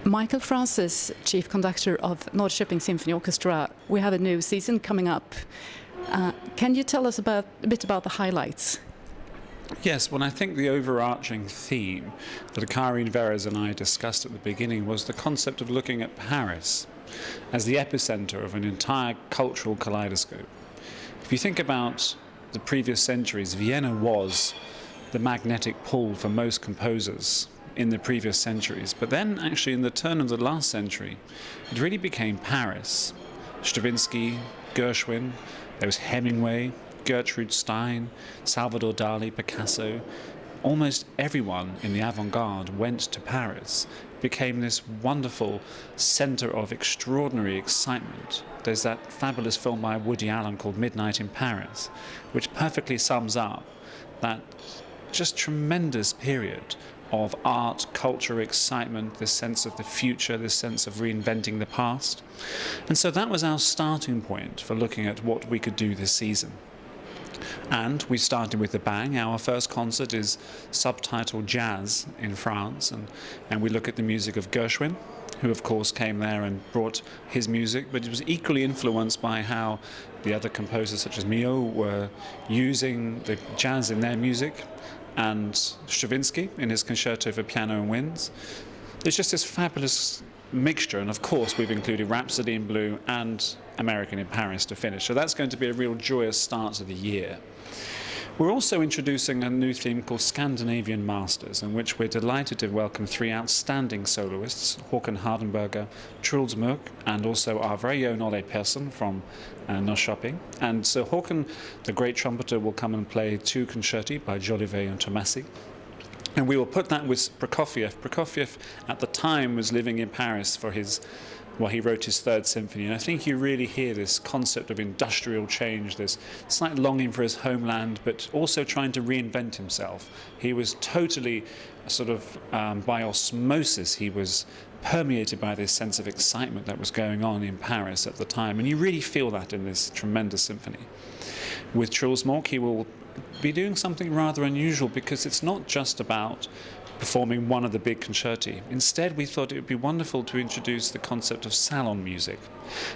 Michael Francis, chief conductor of Norrköping Symphony Orchestra. We have a new season coming up. Can you tell us a bit about the highlights? Yes, well, I think the overarching theme that Karin Veres and I discussed at the beginning was the concept of looking at Paris as the epicenter of an entire cultural kaleidoscope. If you think about the previous centuries, Vienna was the magnetic pull for most composers in the previous centuries. But then, actually, in the turn of the last century, it really became Paris. Stravinsky, Gershwin, there was Hemingway, Gertrude Stein, Salvador Dali, Picasso. Almost everyone in the avant-garde went to Paris. It became this wonderful center of extraordinary excitement. There's that fabulous film by Woody Allen called Midnight in Paris, which perfectly sums up that just tremendous period of art, culture, excitement, this sense of the future, this sense of reinventing the past. And so that was our starting point for looking at what we could do this season. And we started with a bang. Our first concert is subtitled Jazz in France, and we look at the music of Gershwin, who of course came there and brought his music, but it was equally influenced by how the other composers such as Mio were using the jazz in their music, and Stravinsky in his concerto for piano and winds. There's just this fabulous mixture, and of course we've included Rhapsody in Blue and American in Paris to finish. So that's going to be a real joyous start to the year. We're also introducing a new theme called Scandinavian Masters, in which we're delighted to welcome three outstanding soloists, Håkan Hardenberger, Truls Mörk, and also our very own Ole Persson from Norrköping. And so Håkan, the great trumpeter, will come and play two concerti by Jolivet and Tomassi. And we will put that with Prokofiev. Prokofiev, at the time, was living in Paris for he wrote his third symphony. And I think you really hear this concept of industrial change, this slight longing for his homeland, but also trying to reinvent himself. He was totally sort of, by osmosis, he was permeated by this sense of excitement that was going on in Paris at the time. And you really feel that in this tremendous symphony. With Truls Mörk, he will be doing something rather unusual, because it's not just about performing one of the big concerti. Instead, we thought it would be wonderful to introduce the concept of salon music.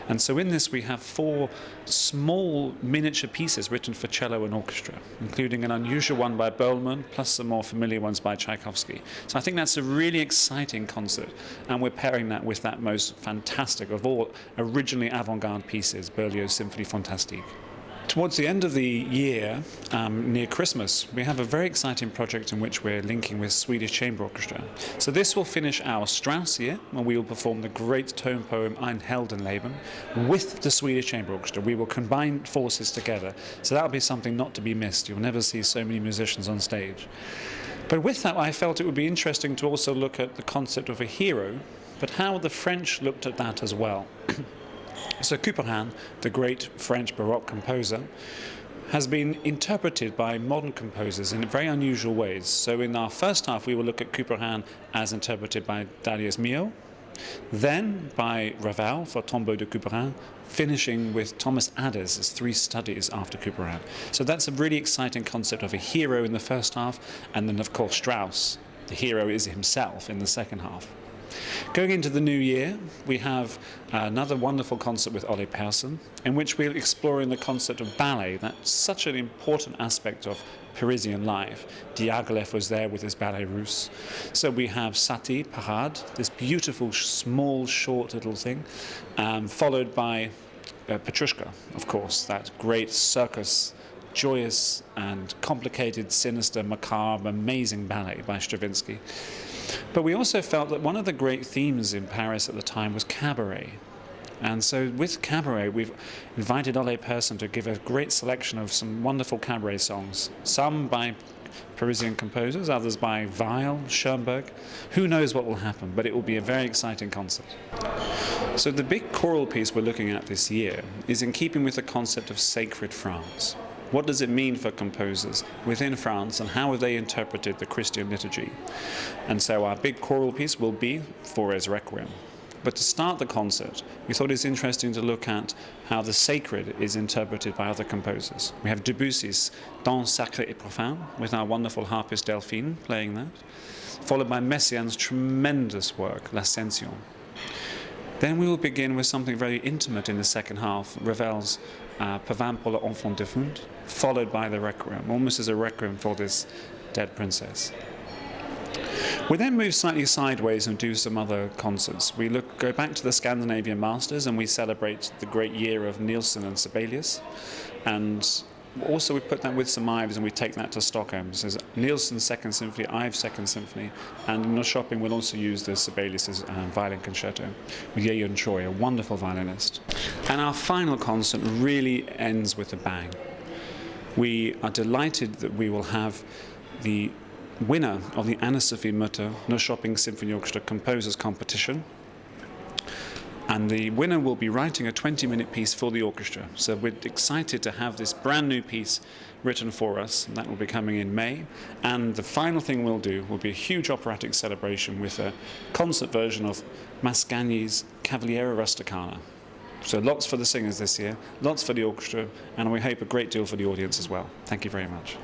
And so in this we have four small miniature pieces written for cello and orchestra, including an unusual one by Böhlmann, plus some more familiar ones by Tchaikovsky. So I think that's a really exciting concert, and we're pairing that with that most fantastic of all originally avant-garde pieces, Berlioz's Symphonie Fantastique. Towards the end of the year, near Christmas, we have a very exciting project in which we're linking with Swedish Chamber Orchestra. So this will finish our Strauss year, when we will perform the great tone poem Ein Heldenleben with the Swedish Chamber Orchestra. We will combine forces together. So that'll be something not to be missed. You'll never see so many musicians on stage. But with that, I felt it would be interesting to also look at the concept of a hero, but how the French looked at that as well. So Couperin, the great French Baroque composer, has been interpreted by modern composers in very unusual ways. So in our first half, we will look at Couperin as interpreted by Dalia's Mio, then by Ravel for Tombeau de Couperin, finishing with Thomas Adès' three studies after Couperin. So that's a really exciting concept of a hero in the first half, and then of course Strauss, the hero is himself in the second half. Going into the new year, we have another wonderful concert with Ole Persson, in which we're exploring the concept of ballet. That's such an important aspect of Parisian life. Diaghilev was there with his Ballet Russe. So we have Satie, Parade, this beautiful, small, short little thing, followed by Petrushka, of course, that great circus, joyous and complicated, sinister, macabre, amazing ballet by Stravinsky. But we also felt that one of the great themes in Paris at the time was cabaret. And so with Cabaret, we've invited Ole Persson to give a great selection of some wonderful cabaret songs, some by Parisian composers, others by Weill, Schoenberg. Who knows what will happen, but it will be a very exciting concert. So the big choral piece we're looking at this year is in keeping with the concept of sacred France. What does it mean for composers within France, and how have they interpreted the Christian liturgy? And so our big choral piece will be Fauré's Requiem. But to start the concert, we thought it's interesting to look at how the sacred is interpreted by other composers. We have Debussy's Dans sacré et profane, with our wonderful harpist Delphine playing that, followed by Messiaen's tremendous work, L'Ascension. Then we will begin with something very intimate in the second half, Ravel's Pavane pour l'enfant défunt, followed by the Requiem, almost as a requiem for this dead princess. We then move slightly sideways and do some other concerts. We go back to the Scandinavian Masters and we celebrate the great year of Nielsen and Sibelius. And also we put that with some Ives and we take that to Stockholm. So there's Nielsen's Second Symphony, Ives' Second Symphony, and in Norrköping we'll also use the Sibelius' violin concerto with Ye-Yun Choi, a wonderful violinist. And our final concert really ends with a bang. We are delighted that we will have the winner of the Anne-Sophie Mutter Norrköping Symphony Orchestra Composers Competition. And the winner will be writing a 20-minute piece for the orchestra. So we're excited to have this brand new piece written for us. And that will be coming in May. And the final thing we'll do will be a huge operatic celebration with a concert version of Mascagni's Cavaliere Rusticana. So lots for the singers this year, lots for the orchestra, and we hope a great deal for the audience as well. Thank you very much.